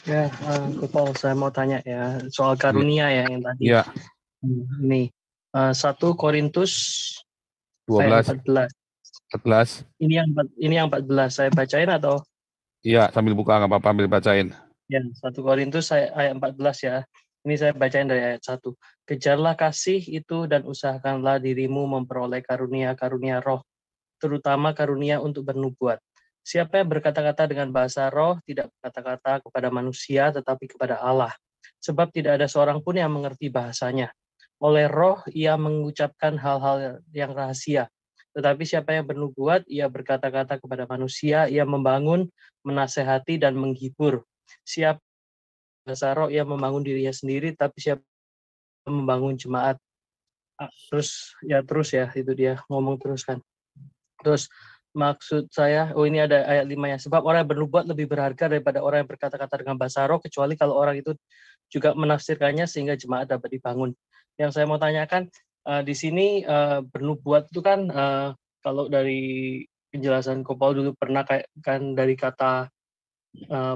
Ya, Paul, saya mau tanya ya soal Iya. karunia ya yang tadi. Iya, Ini 1 Korintus ayat 12, 14. 14. Ini yang 14 saya bacain atau Iya, sambil buka nggak apa-apa, ambil bacain. ya 1 Korintus ayat 14 ya. Ini saya bacain dari ayat 1. Kejarlah kasih itu dan usahakanlah dirimu memperoleh karunia-karunia roh, terutama karunia untuk bernubuat. Siapa yang berkata-kata dengan bahasa roh tidak berkata-kata kepada manusia tetapi kepada Allah. Sebab tidak ada seorang pun yang mengerti bahasanya. Oleh roh ia mengucapkan hal-hal yang rahasia. Tetapi siapa yang bernubuat, ia berkata-kata kepada manusia, ia membangun, menasehati, dan menghibur. Siapa bahasa roh, ia membangun dirinya sendiri, tapi siapa yang membangun jemaat. Terus ya, itu dia ngomong terus kan. Terus maksud saya, ini ada ayat 5 ya. Sebab orang yang bernubuat lebih berharga daripada orang yang berkata-kata dengan bahasa roh, kecuali kalau orang itu juga menafsirkannya sehingga jemaat dapat dibangun. Yang saya mau tanyakan, di sini bernubuat itu kan kalau dari penjelasan Kopal dulu pernah kayak kan dari kata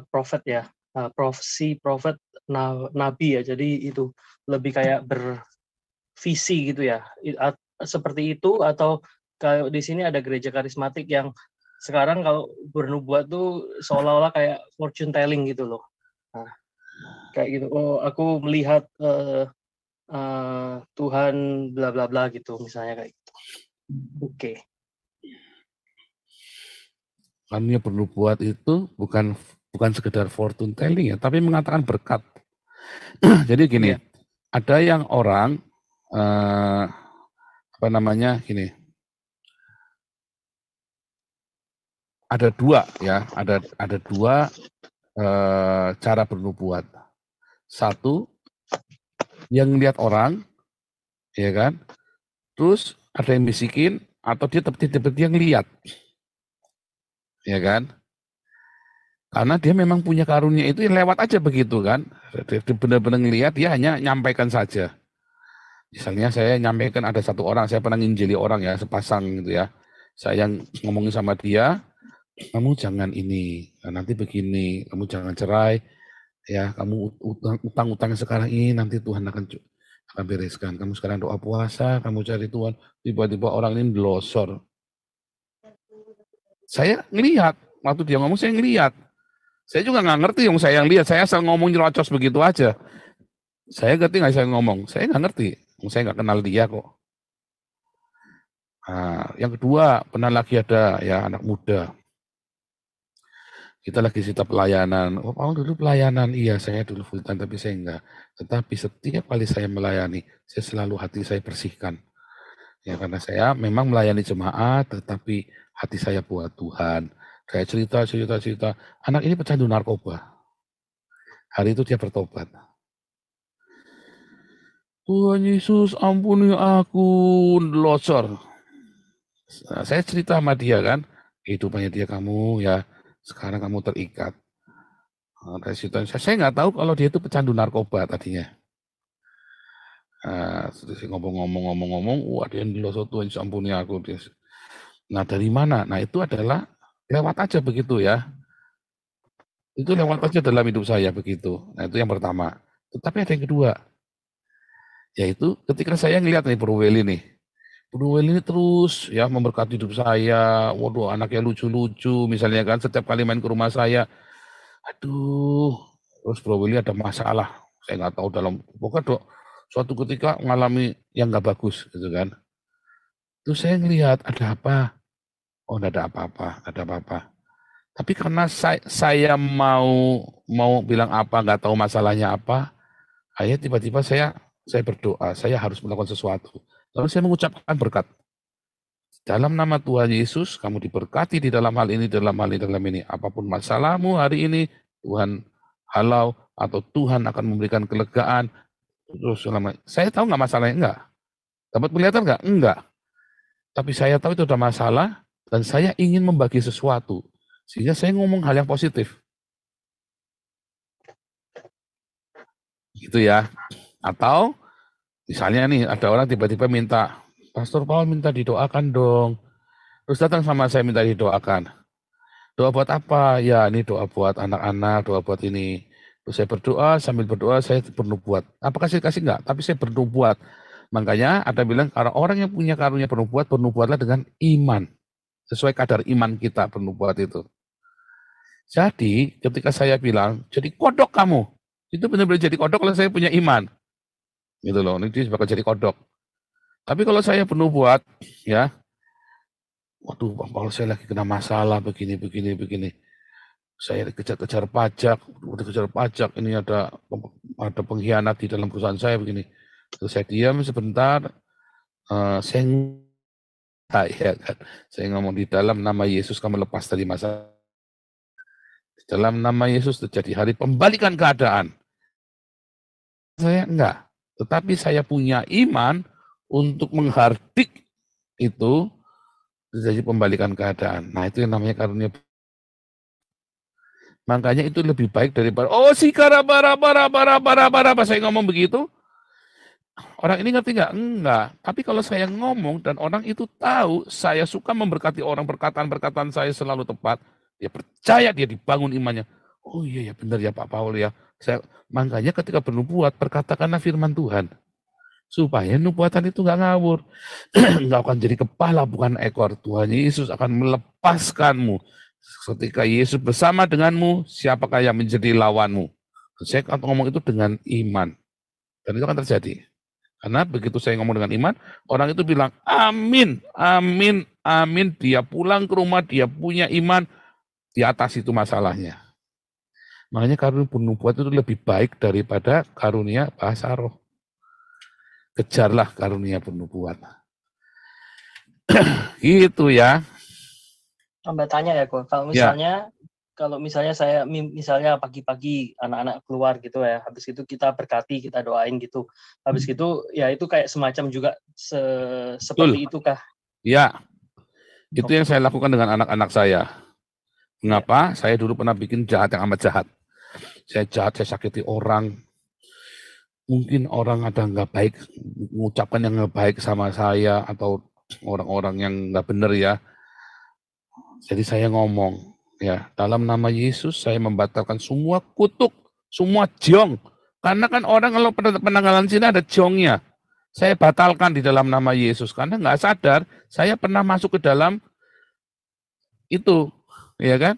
prophet ya, profesi, prophet, nabi ya. Jadi itu lebih kayak bervisi gitu ya. Seperti itu atau kalau di sini ada gereja karismatik yang sekarang kalau bernubuat tuh seolah-olah kayak fortune telling gitu loh. Nah, kayak gitu. Oh, aku melihat Tuhan bla bla bla gitu misalnya kayak gitu. Oke. Karunia bernubuat itu bukan sekedar fortune telling ya, tapi mengatakan berkat. Jadi gini, Iya. ada yang orang apa namanya gini, ada dua ya, ada dua cara bernubuat. Satu, yang lihat orang, ya kan, terus ada yang bisikin atau dia tiba-tiba yang lihat, ya kan, karena dia memang punya karunia itu yang lewat aja begitu kan, dia benar-benar ngelihat, dia hanya nyampaikan saja. Misalnya saya nyampaikan ada satu orang, saya pernah nginjili orang ya, sepasang gitu ya, saya ngomongin sama dia, kamu jangan ini, nanti begini, kamu jangan cerai, ya kamu utang-utang sekarang ini nanti Tuhan akan bereskan. Kamu sekarang doa puasa, kamu cari Tuhan, tiba-tiba orang ini blosor. Saya ngelihat, waktu dia ngomong saya ngelihat. Saya juga nggak ngerti yang saya yang lihat, saya asal ngomong nyerocos begitu aja. Saya ngerti nggak saya ngomong? Saya nggak ngerti, saya nggak kenal dia kok. Nah, yang kedua, pernah lagi ada ya anak muda. Kita lagi cerita pelayanan. Oh, Paul dulu pelayanan. Iya, saya dulu full time, tapi saya enggak. Tetapi setiap kali saya melayani, saya selalu hati saya bersihkan. Ya, karena saya memang melayani jemaat, tetapi hati saya buat Tuhan. Saya cerita. Anak ini pecandu narkoba. Hari itu dia bertobat. Tuhan Yesus ampuni aku, locor. Nah, saya cerita sama dia kan, kehidupannya dia kamu ya, sekarang kamu terikat. Nah, saya nggak tahu kalau dia itu pecandu narkoba tadinya. Nah, ngomong-ngomong, wah dia dilosot Tuhan ampuni aku. Nah dari mana? Nah itu adalah lewat aja begitu ya. Itu lewat aja dalam hidup saya begitu. Nah itu yang pertama. Tetapi ada yang kedua, yaitu ketika saya ngelihat nih Bro Welly nih. Bro Welly ini terus ya memberkati hidup saya. Waduh anaknya lucu-lucu misalnya kan, setiap kali main ke rumah saya. Aduh, terus Bro Welly ada masalah. Saya nggak tahu dalam, pokoknya suatu ketika mengalami yang nggak bagus gitu kan. Terus saya ngelihat ada apa? Oh, nggak ada apa-apa. Tapi karena saya mau bilang apa, nggak tahu masalahnya apa, akhirnya tiba-tiba saya berdoa, saya harus melakukan sesuatu. Lalu saya mengucapkan berkat. Dalam nama Tuhan Yesus, kamu diberkati di dalam hal ini, dalam ini. Apapun masalahmu hari ini, Tuhan halau, atau Tuhan akan memberikan kelegaan. Terus saya tahu nggak masalahnya? Enggak. Dapat penglihatan nggak? Enggak. Tapi saya tahu itu ada masalah, dan saya ingin membagi sesuatu. Sehingga saya ngomong hal yang positif. Gitu ya. Atau misalnya nih ada orang tiba-tiba minta, Pastor Paul minta didoakan dong. Terus datang sama saya minta didoakan. Doa buat apa? Ya ini doa buat anak-anak, doa buat ini. Terus saya berdoa, sambil berdoa saya bernubuat. Apakah saya kasih enggak? Tapi saya bernubuat. Makanya ada bilang, orang yang punya karunia bernubuat, bernubuatlah dengan iman. Sesuai kadar iman kita bernubuat itu. Jadi ketika saya bilang, jadi kodok kamu. Itu benar-benar jadi kodok kalau saya punya iman. Gitu loh, ini dia bakal jadi kodok. Tapi kalau saya bernubuat, ya, waduh Bang Paulus saya lagi kena masalah begini. Saya dikejar-kejar pajak, ini ada pengkhianat di dalam perusahaan saya begini. Terus saya diam sebentar, saya ngomong di dalam nama Yesus kamu lepas dari masalah. Di dalam nama Yesus terjadi hari pembalikan keadaan. Saya enggak, tetapi saya punya iman untuk menghardik itu terjadi pembalikan keadaan. Nah itu yang namanya karunia. Makanya itu lebih baik daripada saya ngomong begitu. Orang ini ngerti nggak? Enggak. Tapi kalau saya ngomong dan orang itu tahu saya suka memberkati orang, perkataan-perkataan saya selalu tepat, dia percaya, dia dibangun imannya. Oh iya ya benar ya Pak Paul ya. Makanya ketika bernubuat, perkatakanlah firman Tuhan. Supaya nubuatan itu nggak ngawur. Nggak akan jadi kepala, bukan ekor. Tuhan Yesus akan melepaskanmu. Ketika Yesus bersama denganmu, siapakah yang menjadi lawanmu? Saya akan ngomong itu dengan iman. Dan itu akan terjadi. Karena begitu saya ngomong dengan iman, orang itu bilang, amin, amin, amin. Dia pulang ke rumah, dia punya iman, di atas itu masalahnya. Makanya karunia penubuat itu lebih baik daripada karunia bahasa roh. Kejarlah karunia penubuat. Gitu ya. Tambah tanya ya, kalau misalnya saya pagi-pagi anak-anak keluar gitu ya, habis itu kita berkati, kita doain gitu, habis itu ya itu kayak semacam juga seperti itu kah? Ya, itu yang saya lakukan dengan anak-anak saya. Mengapa? Saya dulu pernah bikin jahat yang amat jahat. Saya jahat, saya sakiti orang. Mungkin orang ada nggak baik, mengucapkan yang nggak baik sama saya, atau orang-orang yang nggak benar ya. Jadi saya ngomong, ya dalam nama Yesus saya membatalkan semua kutuk, semua jong. Karena kan orang kalau penanggalan sini ada jongnya. Saya batalkan di dalam nama Yesus. Karena nggak sadar, saya pernah masuk ke dalam itu. Ya kan?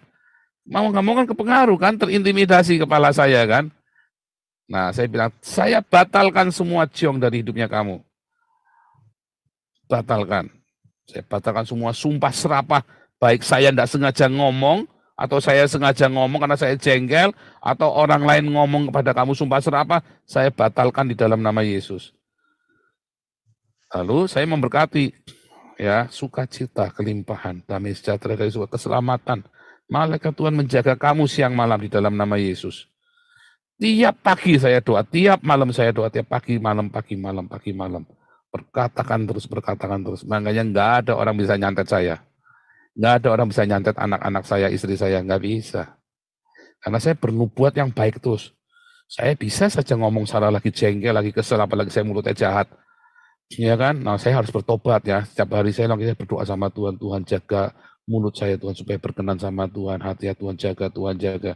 Mau nggak mau kan kepengaruh kan, terintimidasi kepala saya kan. Nah saya bilang, saya batalkan semua jong dari hidupnya kamu. Batalkan. Saya batalkan semua sumpah serapah. Baik saya tidak sengaja ngomong, atau saya sengaja ngomong karena saya jengkel, atau orang lain ngomong kepada kamu sumpah serapah, saya batalkan di dalam nama Yesus. Lalu saya memberkati, ya sukacita, kelimpahan, damai sejahtera dari sebuah keselamatan. Malaikat Tuhan menjaga kamu siang malam di dalam nama Yesus. Tiap pagi saya doa, tiap malam saya doa, tiap pagi malam. Perkatakan terus. Makanya nggak ada orang bisa nyantet saya. Nggak ada orang bisa nyantet anak-anak saya, istri saya, nggak bisa. Karena saya bernubuat yang baik terus. Saya bisa saja ngomong salah, lagi jengkel, lagi kesel, apalagi saya mulutnya jahat. Ya kan? Nah saya harus bertobat ya. Setiap hari saya berdoa sama Tuhan, Tuhan jaga mulut saya Tuhan, supaya berkenan sama Tuhan, hati Tuhan jaga.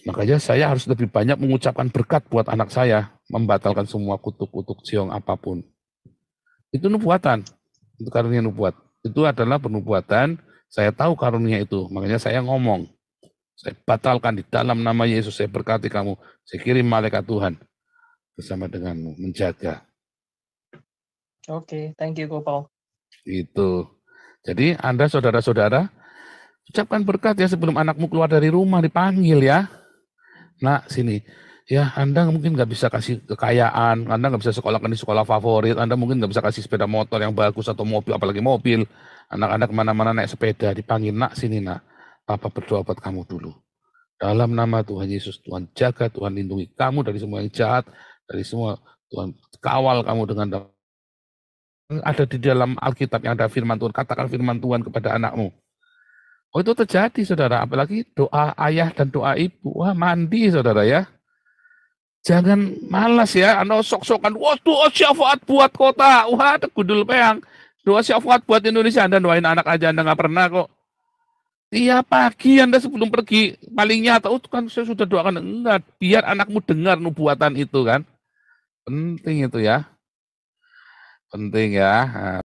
Makanya saya harus lebih banyak mengucapkan berkat buat anak saya, membatalkan semua kutuk-kutuk jiong apapun. Itu nubuatan, itu karunia nubuat. Itu adalah penubuatan, saya tahu karunia itu, makanya saya ngomong. Saya batalkan di dalam nama Yesus, saya berkati kamu, saya kirim malaikat Tuhan bersama denganmu, menjaga. Oke, thank you, Paul. Itu. Jadi Anda saudara-saudara, ucapkan berkat ya sebelum anakmu keluar dari rumah, dipanggil ya. Nah, sini. Ya, Anda mungkin nggak bisa kasih kekayaan, Anda nggak bisa sekolahkan di sekolah favorit, Anda mungkin nggak bisa kasih sepeda motor yang bagus atau mobil, apalagi mobil. Anak-anak kemana-mana naik sepeda, dipanggil, nak sini nak, Papa berdoa buat kamu dulu. Dalam nama Tuhan Yesus, Tuhan jaga, Tuhan lindungi kamu dari semua yang jahat, dari semua, Tuhan kawal kamu dengan ada di dalam Alkitab yang ada firman Tuhan, katakan firman Tuhan kepada anakmu. Oh itu terjadi saudara, apalagi doa ayah dan doa ibu, wah mandi saudara ya. Jangan malas ya, Anda sok-sokan, wah doa syafaat buat kota, wah ada gundul peang. Doa syafaat buat Indonesia, Anda doain anak aja, Anda nggak pernah kok. Iya pagi Anda sebelum pergi paling nyata, oh kan saya sudah doakan, enggak, biar anakmu dengar nubuatan itu kan. Penting itu ya. Penting ya. Nah,